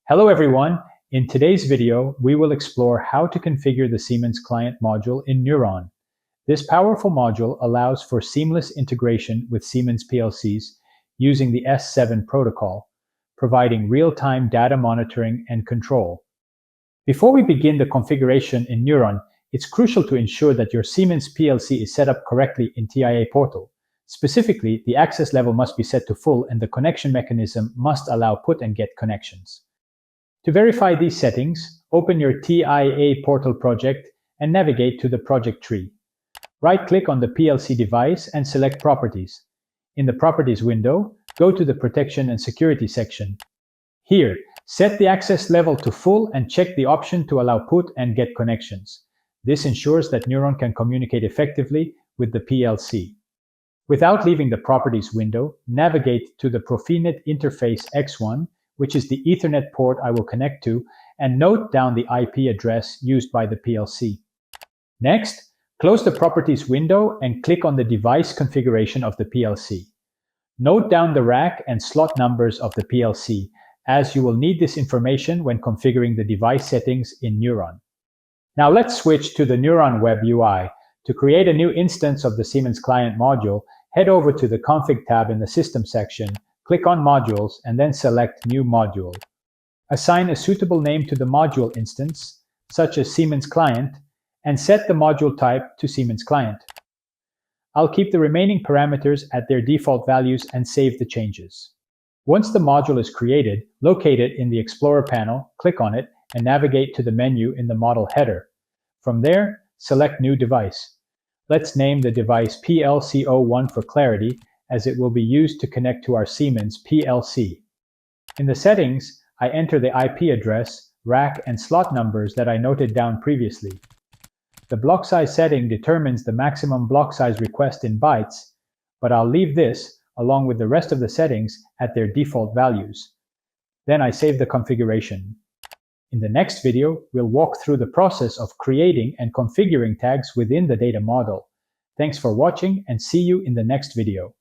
Hello everyone. In today's video, we will explore how to configure the Siemens Client module in N3uron. This powerful module allows for seamless integration with Siemens PLCs using the S7 protocol, providing real-time data monitoring and control. Before we begin the configuration in N3uron, it's crucial to ensure that your Siemens PLC is set up correctly in TIA Portal. Specifically, the access level must be set to full and the connection mechanism must allow put and get connections. To verify these settings, open your TIA Portal project and navigate to the project tree. Right-click on the PLC device and select Properties. In the Properties window, go to the Protection and Security section. Here, set the access level to full and check the option to allow put and get connections. This ensures that N3uron can communicate effectively with the PLC. Without leaving the Properties window, navigate to the Profinet Interface X1, which is the Ethernet port I will connect to, and note down the IP address used by the PLC. Next, close the Properties window and click on the device configuration of the PLC. Note down the rack and slot numbers of the PLC, as you will need this information when configuring the device settings in N3uron. Now let's switch to the N3uron Web UI. To create a new instance of the Siemens Client module, head over to the Config tab in the System section, click on Modules, and then select New Module. Assign a suitable name to the module instance, such as Siemens Client, and set the module type to Siemens Client. I'll keep the remaining parameters at their default values and save the changes. Once the module is created, locate it in the Explorer panel, click on it, and navigate to the menu in the model header. From there, select New Device. Let's name the device PLC01 for clarity, as it will be used to connect to our Siemens PLC. In the settings, I enter the IP address, rack, and slot numbers that I noted down previously. The block size setting determines the maximum block size request in bytes, but I'll leave this, along with the rest of the settings, at their default values. Then I save the configuration. In the next video, we'll walk through the process of creating and configuring tags within the data model. Thanks for watching and see you in the next video.